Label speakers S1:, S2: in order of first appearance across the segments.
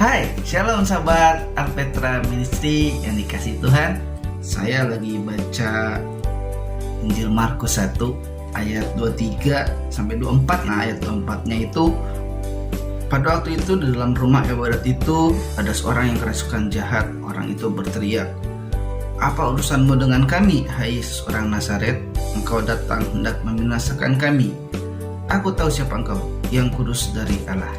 S1: Hai, shalom sahabat Alpetra Ministry yang dikasih Tuhan. Saya lagi baca Injil Markus 1 ayat 23 sampai 24. Nah, ayat 24-nya itu, pada waktu itu di dalam rumah ibadat itu ada seorang yang kerasukan jahat. Orang itu berteriak, "Apa urusanmu dengan kami, hai Yesus orang Nazaret? Engkau datang hendak membinasakan kami. Aku tahu siapa engkau, yang kudus dari Allah."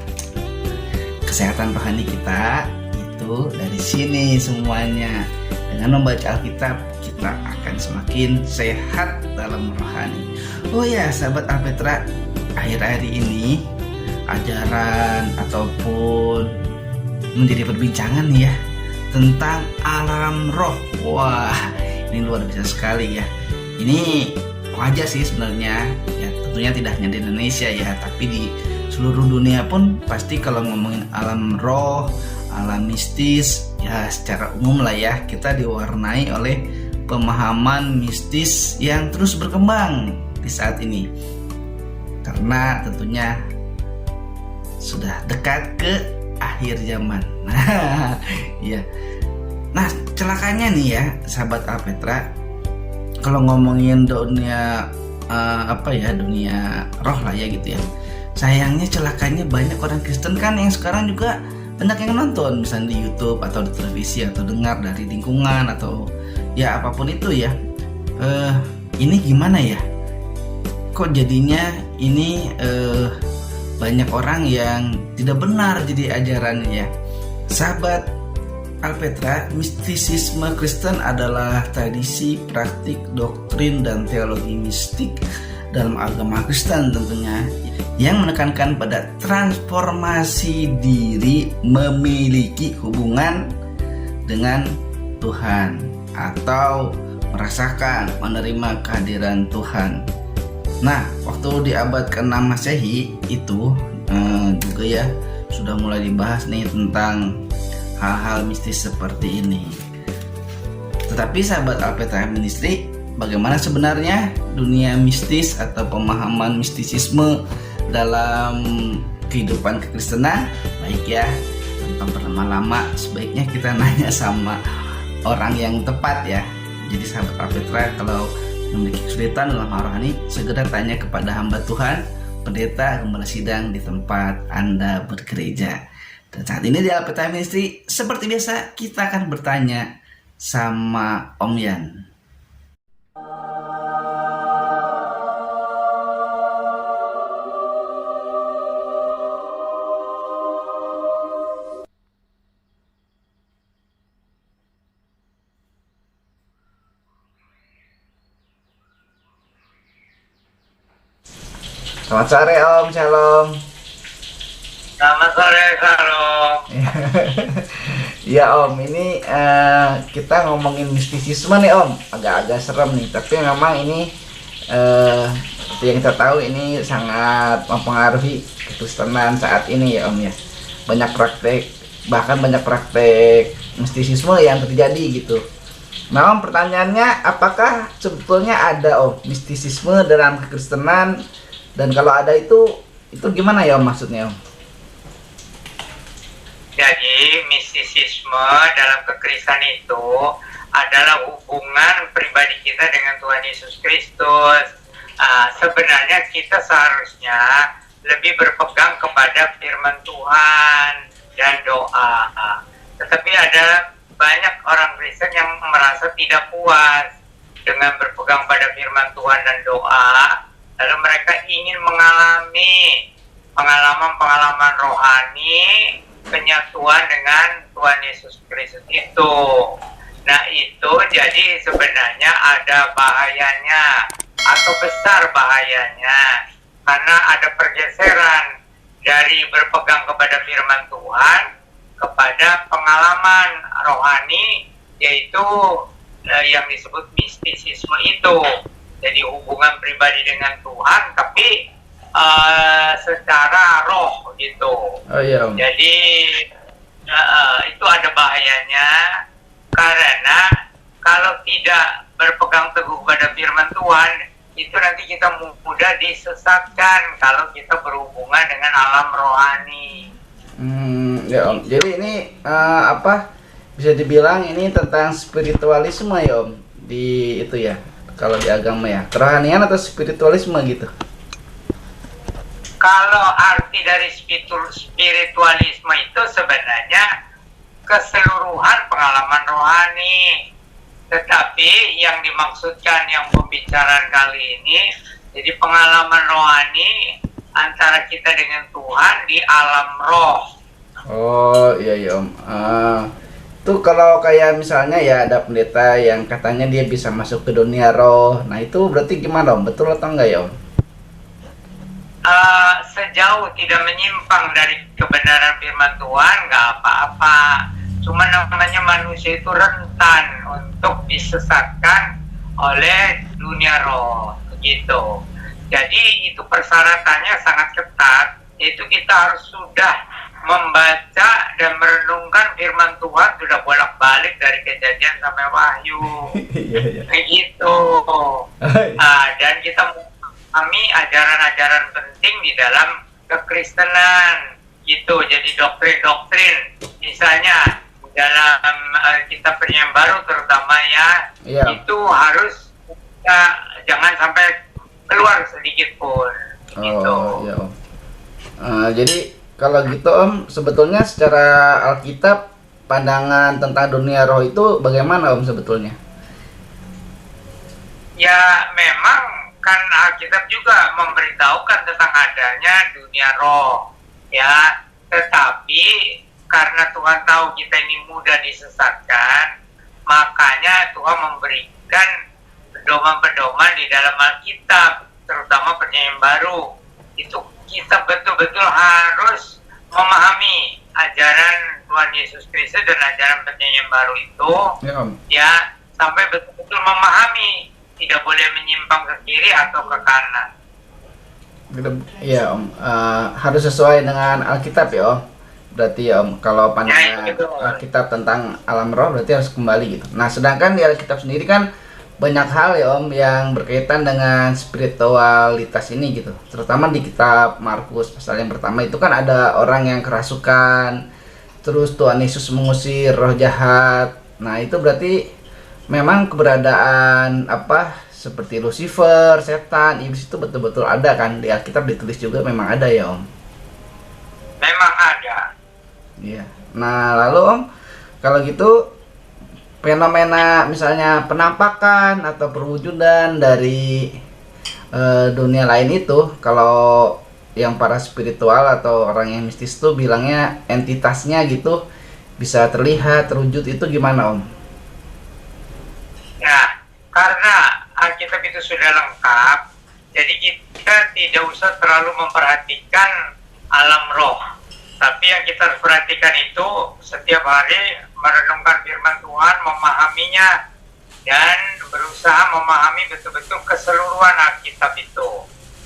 S1: Kesehatan rohani kita itu dari sini semuanya. Dengan membaca Alkitab, kita akan semakin sehat dalam rohani. Oh ya, sahabat Alpetra, akhir-akhir ini ajaran ataupun menjadi perbincangan ya tentang alam roh. Wah, ini luar biasa sekali ya. Ini wajar sih sebenarnya. Ya, tentunya tidak hanya di Indonesia ya, tapi di seluruh dunia pun pasti kalau ngomongin alam roh, alam mistis, ya secara umum lah ya, kita diwarnai oleh pemahaman mistis yang terus berkembang di saat ini. Karena tentunya sudah dekat ke akhir zaman. Nah, ya. Nah, celakanya nih ya, sahabat Alpetra, kalau ngomongin dunia dunia roh lah ya gitu ya. Sayangnya celakanya banyak orang Kristen kan yang sekarang juga banyak yang nonton misalnya di YouTube atau di televisi atau dengar dari lingkungan atau ya apapun itu ya. Ini gimana ya? Kok jadinya ini banyak orang yang tidak benar jadi ajarannya ya. Sahabat Alpetra, mistisisme Kristen adalah tradisi, praktik, doktrin, dan teologi mistik dalam agama Kristen tentunya, yang menekankan pada transformasi diri memiliki hubungan dengan Tuhan atau merasakan menerima kehadiran Tuhan. Nah, waktu di abad ke-6 Masehi itu juga ya sudah mulai dibahas nih tentang hal-hal mistis seperti ini. Tetapi sahabat Alpetra Ministry, bagaimana sebenarnya dunia mistis atau pemahaman mistisisme dalam kehidupan kekristenan? Baik ya, tanpa berlama-lama sebaiknya kita nanya sama orang yang tepat ya. Jadi sahabat Alpetra, kalau memiliki kesulitan dalam rohani, segera tanya kepada hamba Tuhan, pendeta, gembala sidang di tempat Anda bergereja. Dan saat ini di Alpetra Ministry, seperti biasa kita akan bertanya sama Om Yan. Selamat sore Om, shalom.
S2: Selamat sore, Shalom.
S1: Ya Om, ini kita ngomongin mistisisme nih Om. Agak-agak serem nih, tapi memang ini seperti yang kita tahu ini sangat mempengaruhi kekristenan saat ini ya Om ya. Bahkan banyak praktek mistisisme yang terjadi gitu. Nah Om, pertanyaannya, apakah sebetulnya ada Om mistisisme dalam kekristenan? Dan kalau ada itu gimana ya Om maksudnya Om?
S2: Jadi mistisisme dalam kekristenan itu adalah hubungan pribadi kita dengan Tuhan Yesus Kristus. Sebenarnya kita seharusnya lebih berpegang kepada firman Tuhan dan doa. Tetapi ada banyak orang Kristen yang merasa tidak puas dengan berpegang pada firman Tuhan dan doa. Lalu mereka ingin mengalami pengalaman-pengalaman rohani, penyatuan dengan Tuhan Yesus Kristus itu. Nah itu jadi sebenarnya ada bahayanya atau besar bahayanya, karena ada pergeseran dari berpegang kepada firman Tuhan kepada pengalaman rohani, yaitu yang disebut mistisisme itu. Jadi hubungan pribadi dengan Tuhan tapi secara roh gitu.
S1: Oh iya Om.
S2: Jadi itu ada bahayanya, karena kalau tidak berpegang teguh pada firman Tuhan, itu nanti kita mudah disesatkan kalau kita berhubungan dengan alam rohani.
S1: Ya Om. Jadi ini apa bisa dibilang ini tentang spiritualisme ya Om di itu ya. Kalau di agama ya, kerohanian atau spiritualisme gitu.
S2: Kalau arti dari spiritualisme itu sebenarnya keseluruhan pengalaman rohani. Tetapi yang dimaksudkan yang pembicaraan kali ini, jadi pengalaman rohani antara kita dengan Tuhan di alam roh.
S1: Oh iya iya Om. Tuh kalau kayak misalnya ya ada pendeta yang katanya dia bisa masuk ke dunia roh. Nah itu berarti gimana Om? Betul atau enggak ya Om?
S2: Sejauh tidak menyimpang dari kebenaran firman Tuhan, nggak apa-apa. Cuma namanya manusia itu rentan untuk disesatkan oleh dunia roh, begitu. Jadi itu persyaratannya sangat ketat, yaitu kita harus sudah membaca dan merenungkan firman Tuhan sudah bolak-balik dari Kejadian sampai Wahyu,
S1: Iya iya.
S2: begitu. Dan kita memahami ajaran-ajaran penting di dalam kekristenan, gitu. Jadi doktrin-doktrin, misalnya dalam kitab Perjanjian Baru terutama ya,
S1: Iya.
S2: itu harus kita jangan sampai keluar sedikit pun, gitu.
S1: Oh iya Om. Jadi kalau gitu Om, sebetulnya secara Alkitab pandangan tentang dunia roh itu bagaimana Om sebetulnya?
S2: Ya memang kan Alkitab juga memberitahukan tentang adanya dunia roh, ya. Tetapi karena Tuhan tahu kita ini mudah disesatkan, makanya Tuhan memberikan pedoman-pedoman di dalam Alkitab, terutama Perjanjian Baru. Itu kita betul-betul harus memahami ajaran Tuhan Yesus Kristus dan ajaran Perjanjian Baru itu,
S1: Ya Om.
S2: ya, sampai betul-betul memahami, tidak boleh menyimpang ke kiri atau ke kanan.
S1: Iya Om. Harus sesuai dengan Alkitab ya Om. Berarti ya Om, kalau pandangan
S2: Ya, itu.
S1: Alkitab tentang alam roh berarti harus kembali gitu. Nah sedangkan di Alkitab sendiri kan banyak hal ya Om yang berkaitan dengan spiritualitas ini gitu. Terutama di kitab Markus pasal yang pertama itu kan ada orang yang kerasukan, terus Tuhan Yesus mengusir roh jahat. Nah itu berarti memang keberadaan apa seperti Lucifer, setan, iblis itu betul-betul ada kan di Alkitab ditulis juga memang ada ya Om.
S2: Memang ada.
S1: Iya. Nah lalu Om kalau gitu fenomena misalnya penampakan atau perwujudan dari dunia lain itu, kalau yang para spiritual atau orang yang mistis tuh bilangnya entitasnya gitu bisa terlihat, terwujud, itu gimana Om?
S2: Nah, karena Alkitab itu sudah lengkap, jadi kita tidak usah terlalu memperhatikan alam roh. Tapi yang kita harus perhatikan itu setiap hari merenungkan firman Tuhan, memahaminya, dan berusaha memahami betul-betul keseluruhan Alkitab itu,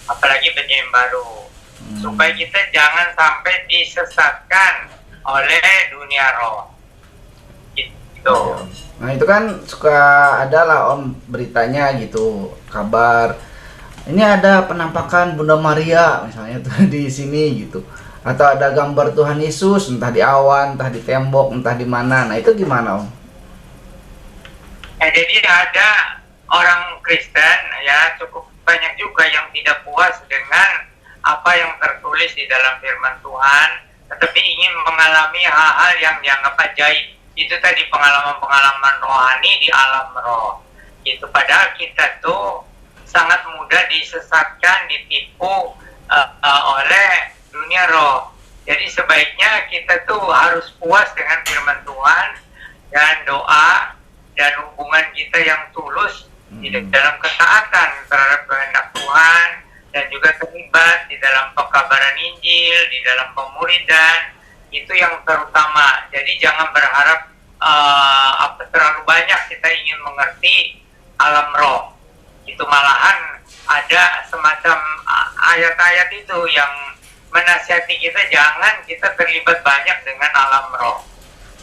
S2: apalagi Perjanjian Baru, supaya kita jangan sampai disesatkan oleh dunia roh. Gitu.
S1: Nah itu kan suka ada lah Om beritanya gitu, kabar ini ada penampakan Bunda Maria misalnya tuh di sini gitu, atau ada gambar Tuhan Yesus entah di awan, entah di tembok, entah di mana. Nah itu gimana Om?
S2: Jadi ada orang Kristen ya cukup banyak juga yang tidak puas dengan apa yang tertulis di dalam firman Tuhan, tetapi ingin mengalami hal-hal yang dianggap ajaib. Itu tadi pengalaman-pengalaman rohani di alam roh. Itu padahal kita tuh sangat mudah disesatkan, ditipu oleh dunia roh. Jadi sebaiknya kita tuh harus puas dengan firman Tuhan dan doa dan hubungan kita yang tulus di dalam ketaatan terhadap kehendak Tuhan, dan juga terlibat di dalam pekabaran Injil, di dalam pemuridan. Itu yang terutama. Jadi jangan berharap terlalu banyak kita ingin mengerti alam roh. Itu malahan ada semacam ayat-ayat itu yang menasihati kita jangan kita terlibat banyak dengan alam roh,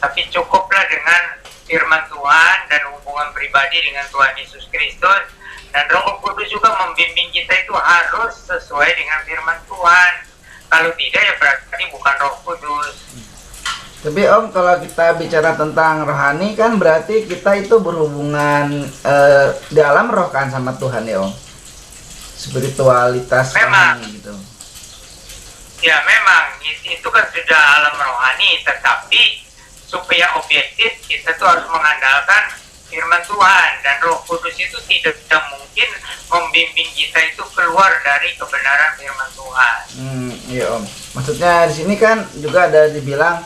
S2: tapi cukuplah dengan firman Tuhan dan hubungan pribadi dengan Tuhan Yesus Kristus. Dan Roh Kudus juga membimbing kita itu harus sesuai dengan firman Tuhan. Kalau tidak ya berarti bukan Roh Kudus.
S1: Tapi Om, kalau kita bicara tentang rohani kan berarti kita itu berhubungan di alam roh kan sama Tuhan ya Om. Spiritualitas
S2: Memang.
S1: rohani gitu.
S2: Ya memang itu kan sudah alam rohani, tetapi supaya objektif kita tuh harus mengandalkan firman Tuhan, dan Roh Kudus itu tidak mungkin membimbing kita itu keluar dari kebenaran firman Tuhan.
S1: Iya Om. Maksudnya di sini kan juga ada dibilang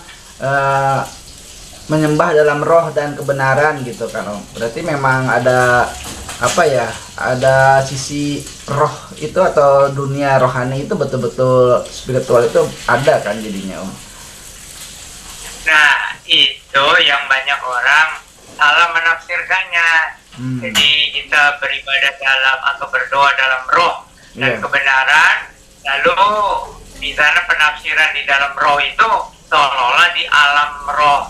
S1: menyembah dalam roh dan kebenaran gitu kan Om. Berarti memang ada apa ya? Ada sisi roh itu atau dunia rohani itu betul-betul spiritual itu ada kan jadinya Om.
S2: Nah, itu yang banyak orang salah menafsirkannya. Jadi kita beribadah dalam atau berdoa dalam roh dan kebenaran, lalu di sana penafsiran di dalam roh itu seolah-olah di alam roh.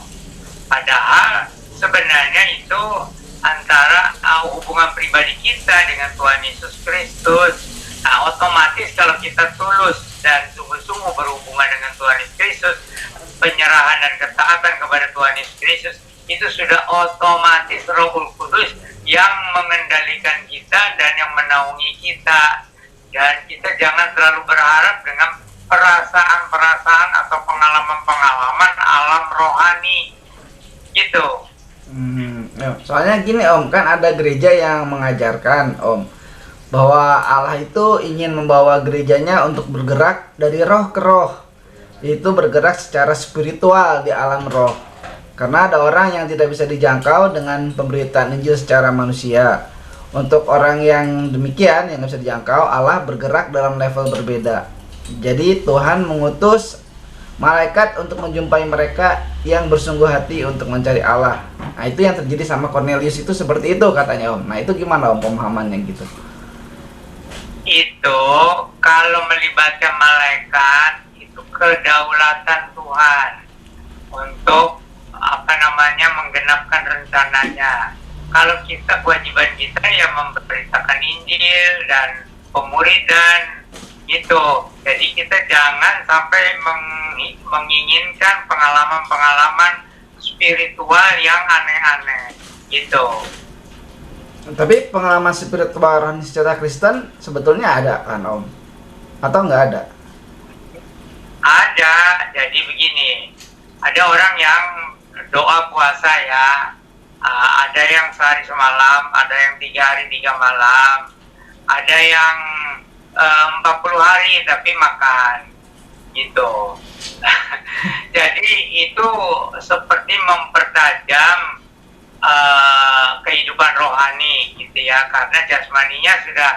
S2: Padahal sebenarnya itu antara hubungan pribadi kita dengan Tuhan Yesus Kristus. Nah, otomatis kalau kita tulus dan sungguh-sungguh berhubungan dengan Tuhan Yesus Kristus, penyerahan dan ketaatan kepada Tuhan Yesus Kristus, itu sudah otomatis Roh Kudus yang mengendalikan kita dan yang menaungi kita. Dan kita jangan terlalu berharap dengan perasaan-perasaan atau pengalaman-pengalaman alam rohani gitu.
S1: Soalnya gini Om, kan ada gereja yang mengajarkan Om bahwa Allah itu ingin membawa gerejanya untuk bergerak dari roh ke roh, itu bergerak secara spiritual di alam roh. Karena ada orang yang tidak bisa dijangkau dengan pemberitaan Injil secara manusia. Untuk orang yang demikian yang tidak bisa dijangkau, Allah bergerak dalam level berbeda. Jadi Tuhan mengutus malaikat untuk menjumpai mereka yang bersungguh hati untuk mencari Allah. Nah itu yang terjadi sama Cornelius itu seperti itu katanya Om. Nah itu gimana Om pemahamannya gitu?
S2: Itu kalau melibatkan malaikat itu kedaulatan Tuhan untuk menggenapkan rencananya. Kalau kita, kewajiban kita ya memberitakan Injil dan pemuridan gitu. Jadi kita jangan sampai menginginkan pengalaman-pengalaman spiritual yang aneh-aneh gitu.
S1: Tapi pengalaman spiritual rohani secara Kristen sebetulnya ada kan Om? Atau nggak ada?
S2: Ada. Jadi begini, ada orang yang doa puasa ya, ada yang sehari semalam, ada yang 3 hari 3 malam, ada yang 40 hari tapi makan gitu. Jadi itu seperti mempertajam kehidupan rohani gitu ya, karena jasmaninya sudah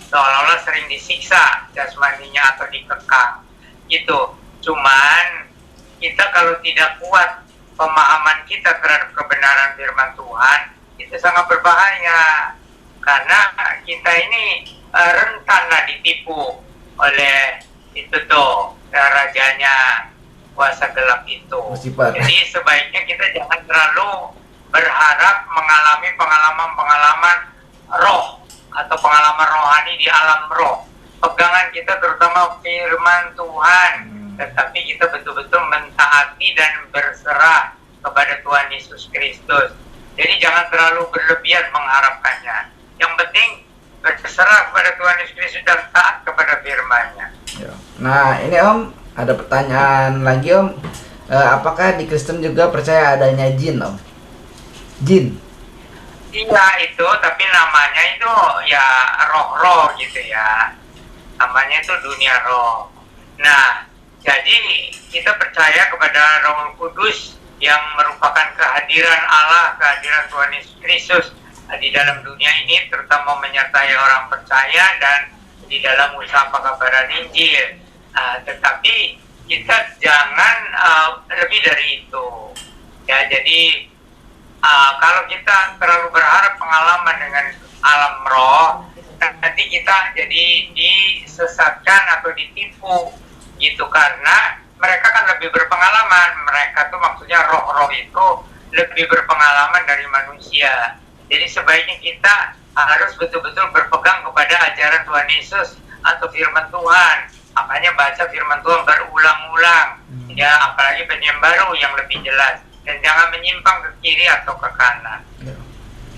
S2: seolah-olah sering disiksa jasmaninya atau dikekang gitu. Cuman kita kalau tidak kuat pemahaman kita terhadap kebenaran firman Tuhan, itu sangat berbahaya, karena kita ini rentanlah ditipu oleh itu tuh rajanya kuasa gelap itu. Jadi sebaiknya kita jangan terlalu berharap mengalami pengalaman-pengalaman roh atau pengalaman rohani di alam roh. Pegangan kita terutama firman Tuhan, tetapi kita betul-betul mentaati dan berserah kepada Tuhan Yesus Kristus. Jadi jangan terlalu berlebihan mengharapkannya. Yang penting berserah kepada Tuhan Yesus Kristus dan taat kepada firman-Nya.
S1: Nah ini Om, ada pertanyaan lagi Om. Apakah di Kristen juga percaya adanya jin Om? Jin?
S2: Iya itu, tapi namanya itu ya roh-roh gitu ya. Namanya itu dunia roh. Nah, jadi kita percaya kepada Roh Kudus yang merupakan kehadiran Allah, kehadiran Tuhan Yesus Kristus di dalam dunia ini, terutama menyertai orang percaya dan di dalam usaha pekabaran Injil. Tetapi kita jangan lebih dari itu. Ya, jadi kalau kita terlalu berharap pengalaman dengan alam roh, nanti kita jadi disesatkan atau ditipu gitu, karena mereka kan lebih berpengalaman. Mereka tuh maksudnya roh-roh itu lebih berpengalaman dari manusia. Jadi sebaiknya kita harus betul-betul berpegang kepada ajaran Tuhan Yesus atau firman Tuhan. Makanya baca firman Tuhan berulang-ulang, ya, apalagi bagian baru yang lebih jelas, dan jangan menyimpang ke kiri atau ke kanan.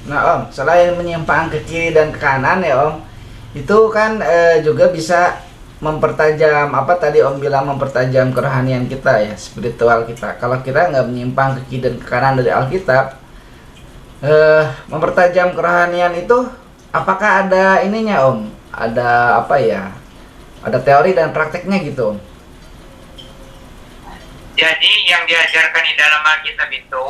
S1: Nah Om, selain menyimpang ke kiri dan ke kanan ya Om, itu kan juga bisa mempertajam, apa tadi Om bilang, mempertajam kerohanian kita ya, spiritual kita. Kalau kita nggak menyimpang ke kiri dan ke kanan dari Alkitab, mempertajam kerohanian itu, apakah ada ininya Om? Ada apa ya? Ada teori dan prakteknya gitu Om?
S2: Jadi yang diajarkan di dalam Alkitab itu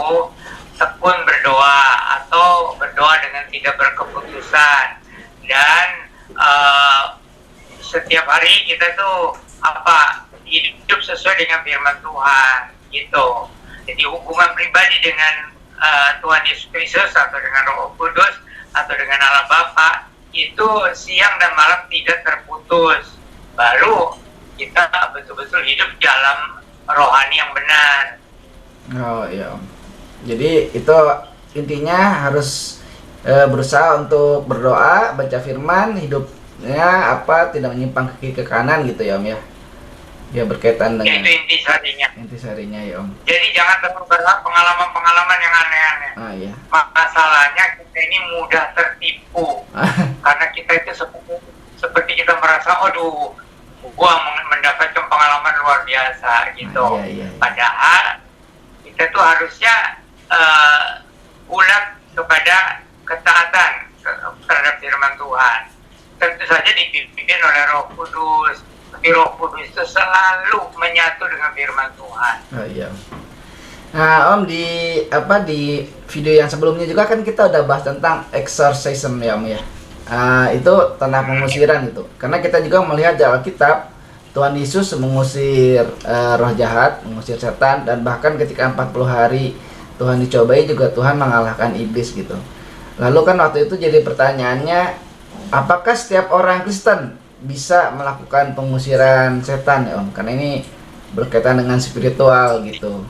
S2: tekun berdoa atau berdoa dengan tidak berkeputusan, dan setiap hari kita tuh hidup sesuai dengan firman Tuhan gitu. Jadi hubungan pribadi dengan Tuhan Yesus Kristus atau dengan Roh Kudus atau dengan Allah Bapa itu siang dan malam tidak terputus. Baru kita betul-betul hidup dalam rohani yang benar.
S1: Oh iya Om. Jadi itu intinya harus berusaha untuk berdoa, baca firman, hidupnya tidak menyimpang ke kiri ke kanan gitu ya Om ya. Ya berkaitan dengan
S2: itu intisarinya.
S1: Intisarinya ya Om.
S2: Jadi jangan terlalu berharap pengalaman-pengalaman yang aneh-aneh.
S1: Iya.
S2: Masalahnya kita ini mudah tertipu karena kita itu seperti kita merasa, aduh, gua mendapatkan pengalaman luar biasa gitu.
S1: Iya.
S2: Padahal kita tuh harusnya ulat kepada ketaatan terhadap firman Tuhan. Tentu saja dipimpin oleh Roh Kudus. Tapi Roh Kudus itu selalu menyatu dengan firman Tuhan.
S1: Oh iya. Nah Om, di video yang sebelumnya juga kan kita udah bahas tentang exorcism ya Om ya. Itu tentang pengusiran itu. Karena kita juga melihat di Alkitab Tuhan Yesus mengusir roh jahat, mengusir setan, dan bahkan ketika 40 hari Tuhan dicobai juga Tuhan mengalahkan iblis gitu. Lalu kan waktu itu jadi pertanyaannya, apakah setiap orang Kristen bisa melakukan pengusiran setan ya Om? Karena ini berkaitan dengan spiritual gitu.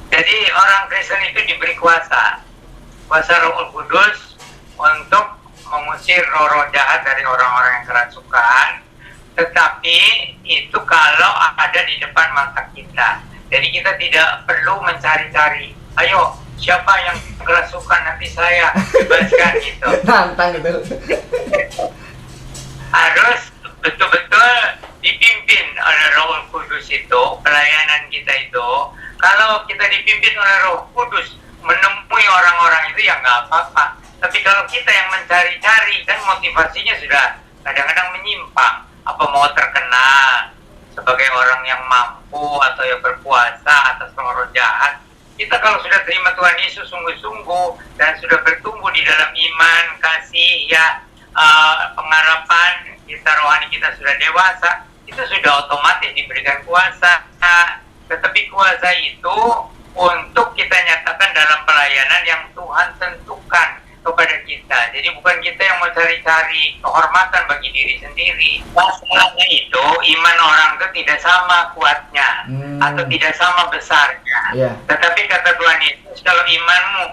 S2: Jadi orang Kristen itu diberi kuasa Roh Kudus untuk mengusir roh-roh jahat dari orang-orang yang kerasukan. Tetapi itu kalau ada di depan mata kita. Jadi kita tidak perlu mencari-cari, ayo siapa yang kerasukan nanti saya bebaskan gitu.
S1: Nantang gitu.
S2: Harus betul-betul dipimpin oleh Roh Kudus itu, pelayanan kita itu. Kalau kita dipimpin oleh Roh Kudus menemui orang-orang itu ya nggak apa-apa. Tapi kalau kita yang mencari-cari, kan motivasinya sudah kadang-kadang menyimpang. Apa mau terkenal sebagai orang yang mampu atau yang berpuasa atas roh jahat. Kita kalau sudah terima Tuhan Yesus sungguh-sungguh dan sudah bertumbuh di dalam iman, kasih, ya, pengharapan, kita rohani kita sudah dewasa, itu sudah otomatis diberikan kuasa. Tetapi kuasa itu untuk kita nyatakan dalam pelayanan yang Tuhan tentukan kepada kita. Jadi bukan kita yang mau cari-cari kehormatan bagi diri sendiri. Masalahnya itu iman orang itu tidak sama kuatnya atau tidak sama besarnya. Tetapi kata Tuhan Yesus, kalau imanmu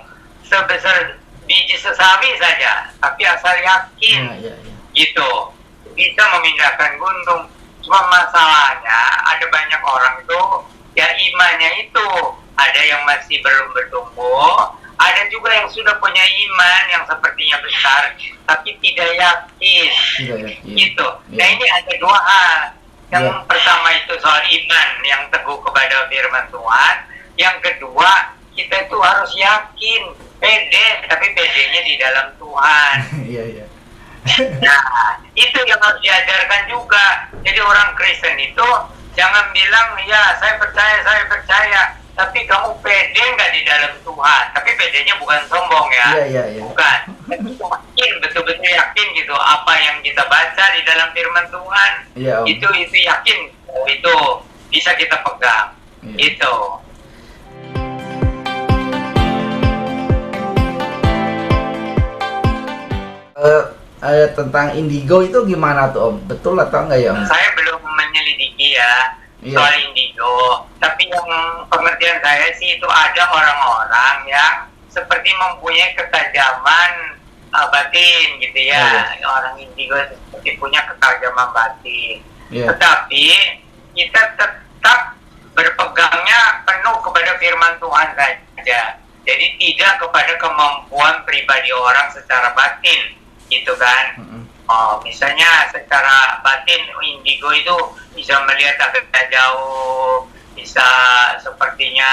S2: sebesar biji sesawi saja, tapi asal yakin, gitu, bisa memindahkan gunung. Cuma masalahnya ada banyak orang itu ya imannya itu ada yang masih belum bertumbuh. Ada juga yang sudah punya iman yang sepertinya besar, tapi tidak yakin. Gitu. Nah ini ada dua hal. Yang pertama itu soal iman yang teguh kepada firman Tuhan. Yang kedua, kita itu harus yakin, pede, tapi pedenya di dalam Tuhan. Nah, itu yang harus diajarkan juga. Jadi orang Kristen itu jangan bilang, ya saya percaya. Tapi kamu pede nggak di dalam Tuhan? Tapi pedenya bukan sombong ya, bukan. Yakin, betul-betul yakin gitu. Apa yang kita baca di dalam firman Tuhan, itu yakin, itu bisa kita pegang. Itu.
S1: Tentang indigo itu gimana tuh Om? Betul atau enggak ya Om?
S2: Saya belum menyelidiki ya. Soal indigo, tapi yang pengertian saya sih itu ada orang-orang yang seperti mempunyai ketajaman batin gitu ya. Orang indigo seperti punya ketajaman batin. Tetapi kita tetap berpegangnya penuh kepada firman Tuhan saja. Jadi tidak kepada kemampuan pribadi orang secara batin, gitu kan? Misalnya secara batin indigo itu bisa melihat agak jauh, bisa sepertinya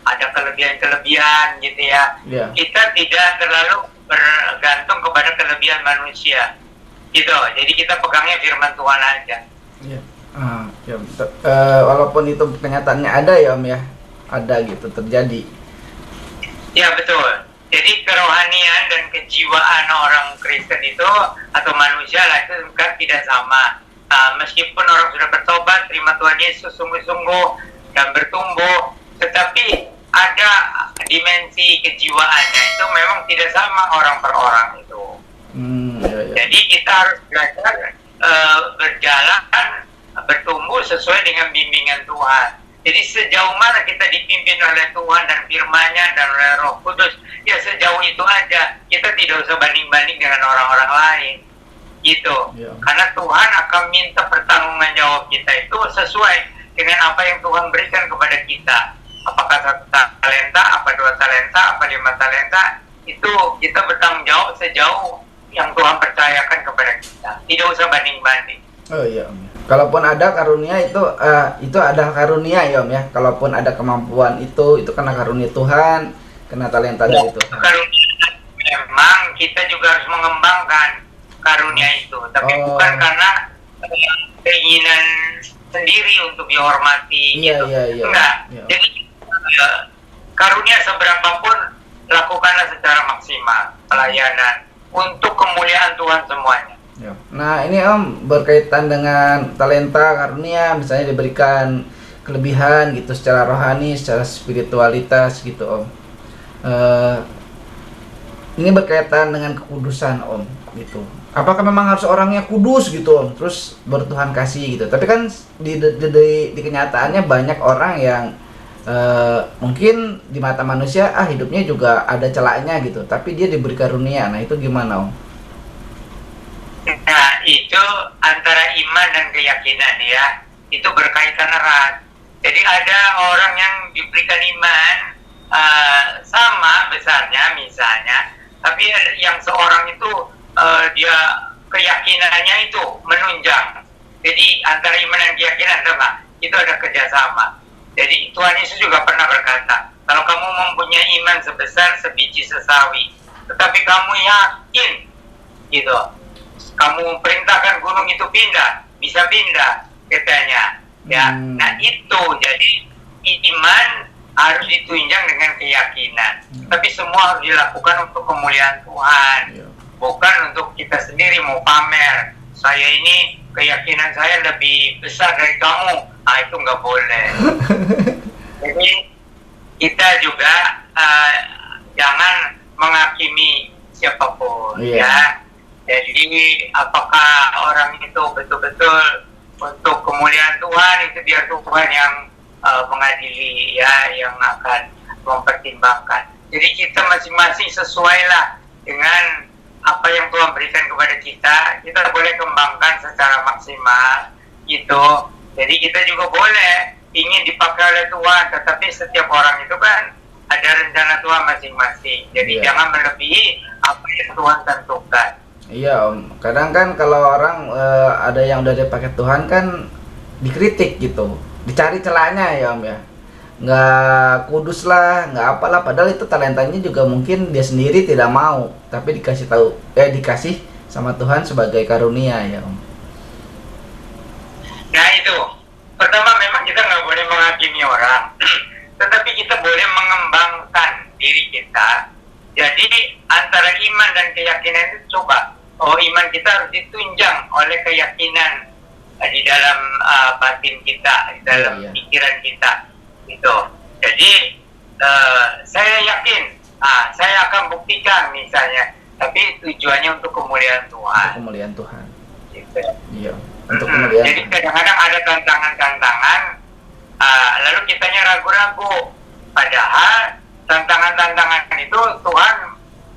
S2: ada kelebihan-kelebihan gitu ya. Kita tidak terlalu bergantung kepada kelebihan manusia, gitu. Jadi kita pegangnya firman Tuhan aja.
S1: Walaupun itu kenyataannya ada ya Om ya, ada gitu terjadi.
S2: Ya betul. Jadi kerohanian dan kejiwaan orang Kristen itu atau manusia lah itu kan tidak sama. Meskipun orang sudah bertobat, terima Tuhan Yesus sungguh-sungguh dan bertumbuh, tetapi ada dimensi kejiwaannya itu memang tidak sama orang per orang itu. Jadi kita harus belajar berjalan, bertumbuh sesuai dengan bimbingan Tuhan. Jadi sejauh mana kita dipimpin oleh Tuhan dan firman-Nya dan oleh Roh Kudus, ya sejauh itu aja. Kita tidak usah banding-banding dengan orang-orang lain, gitu. Karena Tuhan akan minta pertanggungan jawab kita itu sesuai dengan apa yang Tuhan berikan kepada kita. Apakah 1 talenta, apa 2 talenta, apa 5 talenta, itu kita bertanggung jawab sejauh yang Tuhan percayakan kepada kita. Tidak usah banding-banding.
S1: Oh iya Om. Kalaupun ada karunia itu ada karunia ya Om ya. Kalaupun ada kemampuan itu karena karunia Tuhan, karena talenta dari Tuhan.
S2: Karunia memang kita juga harus mengembangkan karunia itu, tapi bukan karena keinginan sendiri untuk dihormati.
S1: Iya.
S2: Enggak. Jadi karunia seberapapun lakukanlah secara maksimal pelayanan untuk kemuliaan Tuhan semuanya.
S1: Nah ini Om berkaitan dengan talenta karunia, misalnya diberikan kelebihan gitu secara rohani, secara spiritualitas gitu Om. Ini berkaitan dengan kekudusan Om gitu. Apakah memang harus orangnya kudus gitu Om, terus bertuhan kasih gitu? Tapi kan di kenyataannya banyak orang yang mungkin di mata manusia hidupnya juga ada celahnya gitu, tapi dia diberi karunia. Nah itu gimana Om?
S2: Nah itu antara iman dan keyakinan ya, itu berkaitan erat. Jadi ada orang yang diberikan iman sama besarnya misalnya, tapi yang seorang itu dia keyakinannya itu menunjang. Jadi antara iman dan keyakinan itu ada kerjasama. Jadi Tuhan Yesus juga pernah berkata, kalau kamu mempunyai iman sebesar sebiji sesawi, tetapi kamu yakin gitu, kamu perintahkan gunung itu pindah, bisa pindah katanya. Ya, nah itu jadi iman harus ditunjang dengan keyakinan. Tapi semua harus dilakukan untuk kemuliaan Tuhan, bukan untuk kita sendiri mau pamer. Saya ini keyakinan saya lebih besar dari kamu. Itu nggak boleh. Jadi kita juga jangan menghakimi siapapun, ya. Jadi apakah orang itu betul-betul untuk kemuliaan Tuhan, itu biar Tuhan yang mengadili ya, yang akan mempertimbangkan. Jadi kita masing-masing sesuailah dengan apa yang Tuhan berikan kepada kita boleh kembangkan secara maksimal gitu. Jadi kita juga boleh ingin dipakai oleh Tuhan, tetapi setiap orang itu kan ada rencana Tuhan masing-masing. Jadi jangan melebihi apa yang Tuhan tentukan.
S1: Iya Om, kadang kan kalau orang ada yang udah dipakai Tuhan kan dikritik gitu, dicari celahnya ya Om ya, nggak kudus lah, nggak apalah, padahal itu talentanya juga mungkin dia sendiri tidak mau, tapi dikasih sama Tuhan sebagai karunia ya Om.
S2: Nah itu, pertama memang kita nggak boleh menghakimi orang, tetapi kita boleh mengembangkan diri kita. Jadi antara iman dan keyakinan itu coba, iman kita harus ditunjang oleh keyakinan di dalam batin kita, di dalam pikiran kita, gitu. Jadi saya yakin, saya akan buktikan misalnya, tapi tujuannya untuk kemuliaan Tuhan.
S1: Untuk kemuliaan Tuhan.
S2: Gitu.
S1: Iya. Untuk kemuliaan.
S2: Jadi kadang-kadang ada tantangan-tantangan, lalu kitanya ragu-ragu, padahal tantangan-tantangan itu Tuhan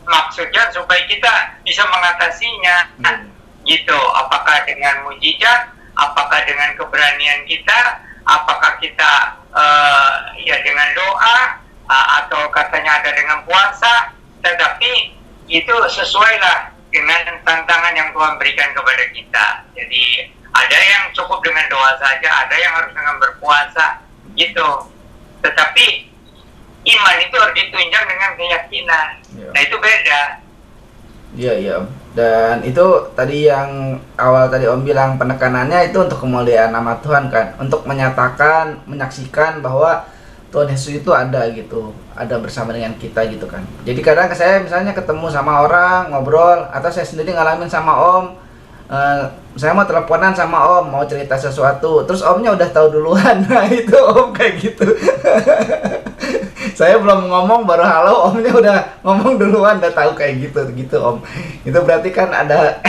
S2: maksud maksudnya supaya kita bisa mengatasinya, gitu. Apakah dengan mujizat, apakah dengan keberanian kita, apakah kita ya dengan doa, atau katanya ada dengan puasa, tetapi itu sesuailah dengan tantangan yang Tuhan berikan kepada kita. Jadi ada yang cukup dengan doa saja, ada yang harus dengan berpuasa, gitu. Tetapi iman itu harus ditunjang dengan keyakinan. Nah itu beda.
S1: Iya, iya Om. Dan itu tadi yang awal tadi Om bilang, penekanannya itu untuk kemuliaan nama Tuhan kan, untuk menyatakan, menyaksikan bahwa Tuhan Yesus itu ada gitu, ada bersama dengan kita gitu kan. Jadi kadang saya misalnya ketemu sama orang, ngobrol, atau saya sendiri ngalamin sama Om, saya mau teleponan sama Om, mau cerita sesuatu, terus Omnya udah tahu duluan. Nah itu Om kayak gitu. Saya belum ngomong, baru halo, Omnya udah ngomong duluan, udah tahu kayak gitu gitu Om. Itu berarti kan ada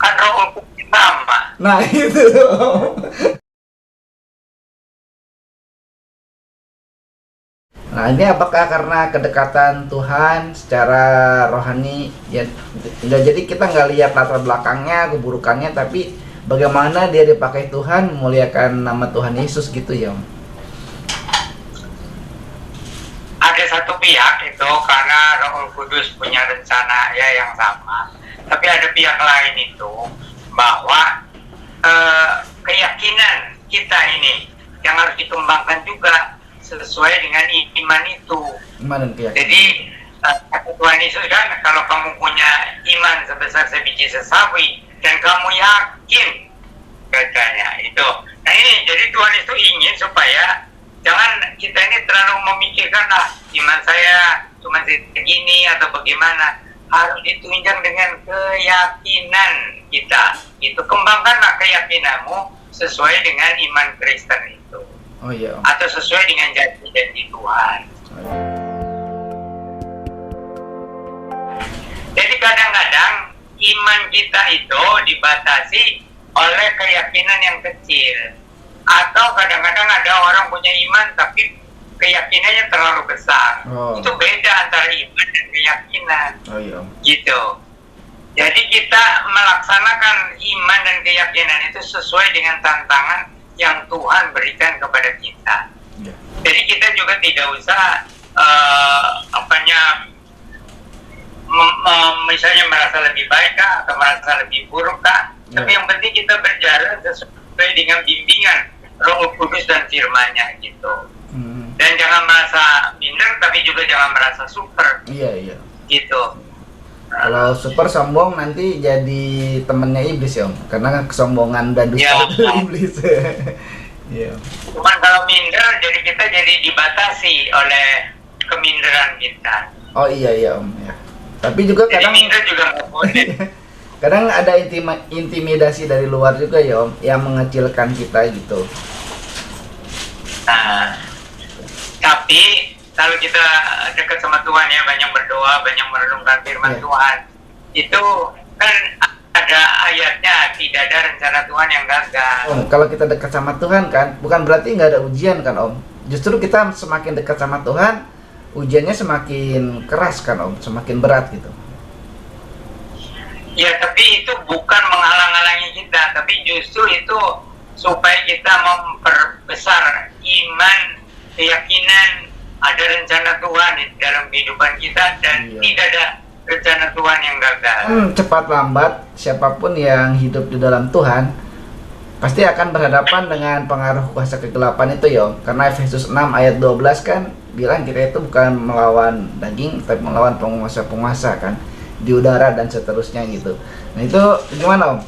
S2: Kan roh sama.
S1: Nah itu Om. Nah ini apakah karena kedekatan Tuhan secara rohani ya, jadi kita nggak lihat latar belakangnya, keburukannya, tapi bagaimana dia dipakai Tuhan memuliakan nama Tuhan Yesus gitu ya Om?
S2: Ada satu pihak itu karena Roh Kudus punya rencana ya yang sama, tapi ada pihak lain itu bahwa keyakinan kita ini yang harus dikembangkan juga sesuai dengan iman itu.
S1: Iman dan keyakinan.
S2: Jadi kata Tuhan Yesus kan, kalau kamu punya iman sebesar sebiji sesawi dan kamu yakin, katanya itu. Nah ini jadi Tuhan itu ingin supaya jangan kita ini terlalu memikirkan iman saya cuma segini atau bagaimana. Harus ditunjang dengan keyakinan kita. Itu kembangkanlah keyakinanmu sesuai dengan iman Kristen itu.
S1: Oh iya Om.
S2: Atau sesuai dengan janji-janji Tuhan. Jadi kadang-kadang iman kita itu dibatasi oleh keyakinan yang kecil. Atau kadang-kadang ada orang punya iman tapi keyakinannya terlalu besar. Itu beda antara iman dan keyakinan.
S1: Oh iya Om.
S2: Gitu. Jadi kita melaksanakan iman dan keyakinan itu sesuai dengan tantangan yang Tuhan berikan kepada kita.
S1: Yeah.
S2: Jadi kita juga tidak usah misalnya merasa lebih baik kah atau merasa lebih buruk kah. Tapi yang penting kita berjalan sesuai dengan bimbingan Roh Kudus dan firman-Nya gitu. Dan jangan merasa minder, tapi juga jangan merasa super.
S1: Iya iya.
S2: Gitu.
S1: Kalau super sombong nanti jadi temennya iblis ya Om, karena kesombongan dan dusta
S2: Ya.
S1: itu iblis. Iya.
S2: Cuman kalau minder, jadi kita jadi dibatasi oleh keminderan kita.
S1: Oh iya iya Om ya. Tapi juga
S2: Jadi
S1: kadang
S2: minder juga nggak boleh.
S1: kadang ada intimidasi dari luar juga ya Om, yang mengecilkan kita gitu.
S2: Nah, tapi kalau kita dekat sama Tuhan ya, banyak berdoa, banyak merenungkan firman Tuhan, itu kan ada ayatnya, tidak ada rencana Tuhan yang gagal.
S1: Om, kalau kita dekat sama Tuhan kan, bukan berarti nggak ada ujian kan Om. Justru kita semakin dekat sama Tuhan, ujiannya semakin keras kan Om, semakin berat gitu.
S2: Ya, tapi itu bukan menghalang-halangi kita, tapi justru itu supaya kita memperbesar iman, keyakinan, ada rencana Tuhan di dalam kehidupan kita dan tidak ada rencana Tuhan yang gagal.
S1: Cepat lambat siapapun yang hidup di dalam Tuhan pasti akan berhadapan dengan pengaruh kuasa kegelapan itu ya Om. Karena Efesus 6 ayat 12 kan bilang kita itu bukan melawan daging tapi melawan penguasa-penguasa kan di udara dan seterusnya gitu. Nah itu gimana Om?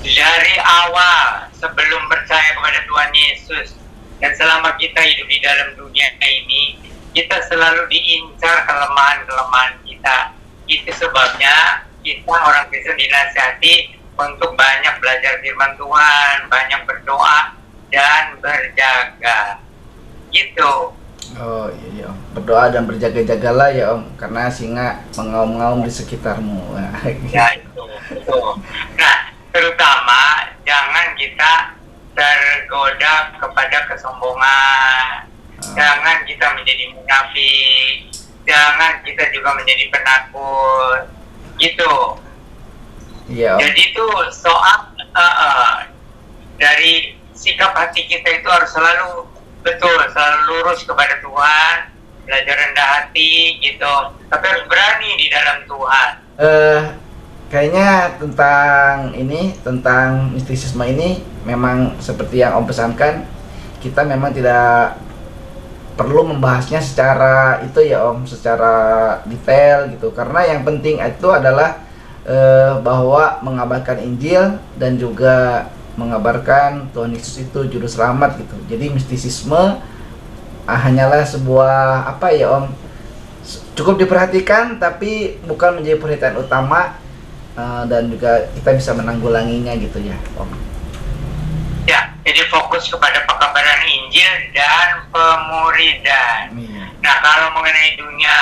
S2: Dari awal sebelum percaya kepada Tuhan Yesus dan selama kita hidup di dalam dunia ini, kita selalu diincar kelemahan-kelemahan kita. Itu sebabnya kita orang Kristen dinasihati untuk banyak belajar firman Tuhan, banyak berdoa dan berjaga. Gitu.
S1: Oh iya Om, berdoa dan berjaga-jagalah ya Om, karena singa mengaum-ngaum di sekitarmu.
S2: Ya itu. Nah, terutama jangan kita tergoda kepada kesombongan. Jangan kita menjadi munafik. jangan kita juga menjadi penakut gitu.
S1: Iya Om.
S2: Jadi itu soal dari sikap hati kita itu harus selalu betul, selalu lurus kepada Tuhan, belajar rendah hati gitu. Tapi harus berani di dalam Tuhan.
S1: Kayaknya tentang mistisisme ini memang seperti yang Om pesankan, kita memang tidak perlu membahasnya secara itu ya Om, secara detail gitu. Karena yang penting itu adalah bahwa mengabarkan Injil dan juga mengabarkan Tuhan Yesus itu juru selamat gitu. Jadi mistisisme hanyalah sebuah apa ya Om, cukup diperhatikan tapi bukan menjadi perhatian utama, dan juga kita bisa menanggulanginya gitu ya Om.
S2: Ya, jadi fokus kepada pekabaran Injil dan pemuridan. Nah, kalau mengenai dunia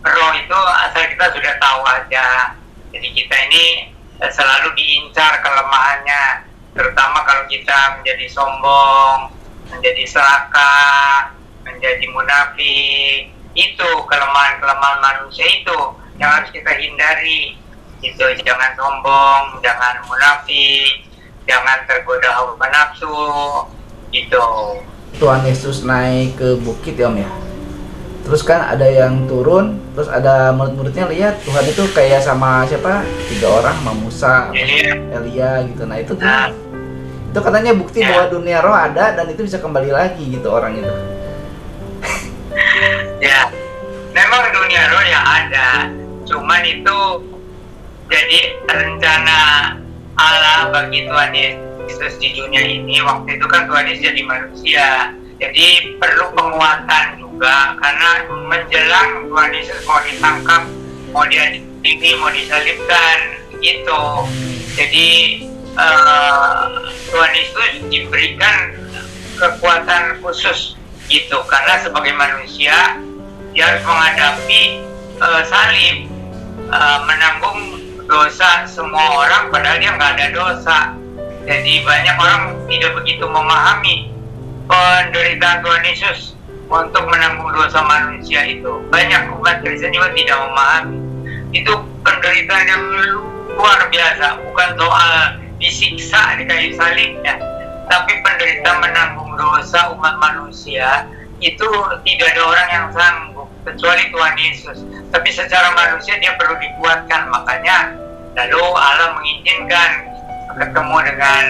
S2: roh itu asal kita sudah tahu aja. Jadi kita ini selalu diincar kelemahannya, terutama kalau kita menjadi sombong, menjadi serakah, menjadi munafik. Itu kelemahan-kelemahan manusia itu yang harus kita hindari. Itu jangan sombong, jangan munafik, jangan tergoda hawa nafsu, gitu.
S1: Tuhan Yesus naik ke bukit ya Om ya. Terus kan ada yang turun, terus ada murid-muridnya lihat Tuhan itu kayak sama siapa? 3 orang, sama Musa, Elia gitu. Nah itu itu katanya bukti bahwa dunia roh ada dan itu bisa kembali lagi gitu orang itu.
S2: Ya, memang dunia roh yang ada, cuman itu jadi rencana Allah bagi Tuhan Yesus di dunia ini. Waktu itu kan Tuhan Yesus jadi manusia, jadi perlu penguatan juga, karena menjelang Tuhan Yesus mau ditangkap, mau diadili, mau disalibkan gitu. Jadi Tuhan Yesus diberikan kekuatan khusus gitu, karena sebagai manusia dia harus menghadapi salib, menanggung dosa semua orang padahal dia nggak ada dosa. Jadi banyak orang tidak begitu memahami penderitaan Tuhan Yesus untuk menanggung dosa manusia itu. Banyak umat Kristen juga tidak memahami itu penderitaan yang luar biasa, bukan soal disiksa di kayu salib ya, tapi penderitaan menanggung dosa umat manusia itu tidak ada orang yang sanggup kecuali Tuhan Yesus. Tapi secara manusia dia perlu dikuatkan, makanya lalu Allah mengizinkan ketemu dengan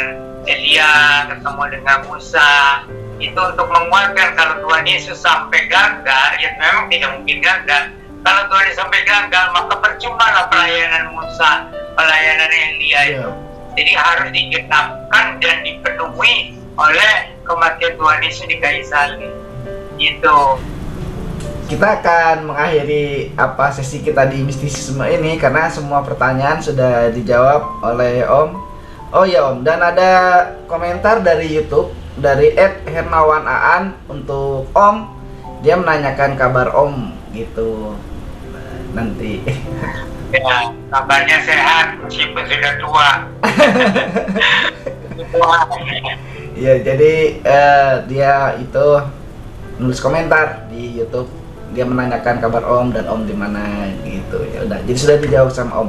S2: Elia, ketemu dengan Musa, itu untuk menguatkan. Kalau Tuhan Yesus sampai gagal, ya memang tidak mungkin gagal. Kalau Tuhan Yesus sampai gagal, maka percuma lah pelayanan Musa, pelayanan Elia itu. Jadi harus digenapkan dan dipenuhi oleh kematian Tuhan Yesus di kayu salib. Gitu.
S1: Kita akan mengakhiri sesi kita di mistisisme ini karena semua pertanyaan sudah dijawab oleh Om. Oh ya Om, dan ada komentar dari YouTube dari @hernawanaan untuk Om. Dia menanyakan kabar Om gitu. Nanti.
S2: Ya, kabarnya sehat meskipun sudah tua.
S1: Ya, jadi dia itu nulis komentar di YouTube. Dia menanyakan kabar Om dan Om di mana gitu. Ya udah, jadi sudah dijawab sama Om.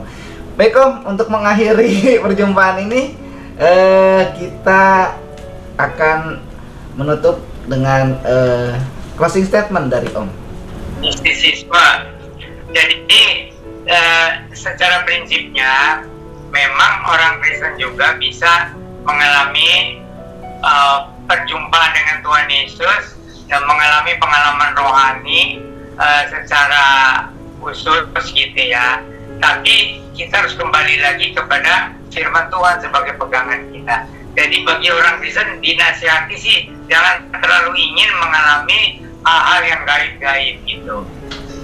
S1: Baik Om, untuk mengakhiri perjumpaan ini kita akan menutup dengan closing statement dari Om.
S2: Mistisisme. Jadi secara prinsipnya memang orang Kristen juga bisa mengalami perjumpaan dengan Tuhan Yesus dan mengalami pengalaman rohani secara khusus gitu ya. Tapi kita harus kembali lagi kepada firman Tuhan sebagai pegangan kita. Jadi bagi orang Kristen dinasihati sih jangan terlalu ingin mengalami hal-hal yang gaib-gaib gitu.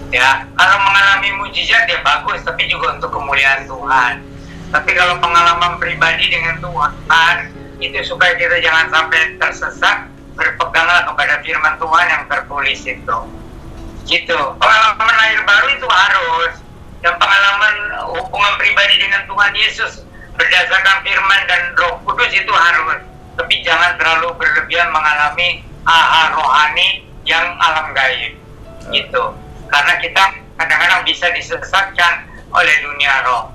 S2: Ya, kalau mengalami mujizat ya bagus, tapi juga untuk kemuliaan Tuhan. Tapi kalau pengalaman pribadi dengan Tuhan itu supaya kita jangan sampai tersesat, berpeganglah kepada firman Tuhan yang tertulis itu. Gitu. Pengalaman lahir baru itu harus, dan pengalaman hubungan pribadi dengan Tuhan Yesus berdasarkan firman dan Roh Kudus itu harus. Tapi jangan terlalu berlebihan mengalami hal-hal rohani yang alam gaib. Gitu. Karena kita kadang-kadang bisa disesatkan oleh dunia roh.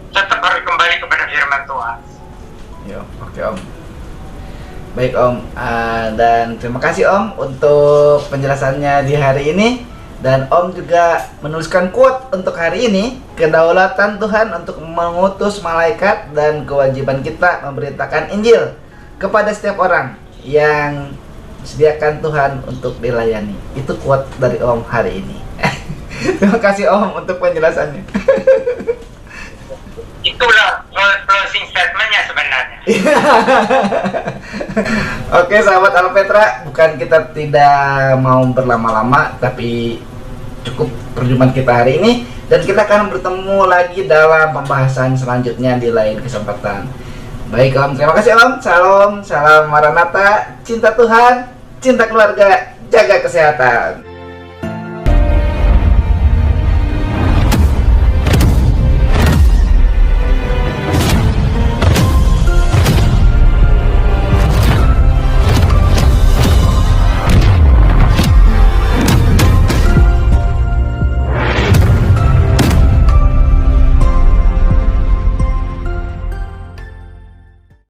S2: Tetap harus kembali kepada firman Tuhan.
S1: Yo, oke Om. Baik Om, dan terima kasih Om untuk penjelasannya di hari ini. Dan Om juga menuliskan quote untuk hari ini, kedaulatan Tuhan untuk mengutus malaikat dan kewajiban kita memberitakan Injil kepada setiap orang yang disediakan Tuhan untuk dilayani. Itu quote dari Om hari ini. Terima kasih Om untuk penjelasannya.
S2: Itulah closing statementnya sebenarnya.
S1: Oke sahabat Alpetra, bukan kita tidak mau berlama-lama, tapi cukup perjumpaan kita hari ini. Dan kita akan bertemu lagi dalam pembahasan selanjutnya di lain kesempatan. Baik Om, terima kasih Om. Salam, salam Maranatha, cinta Tuhan, cinta keluarga, jaga kesehatan.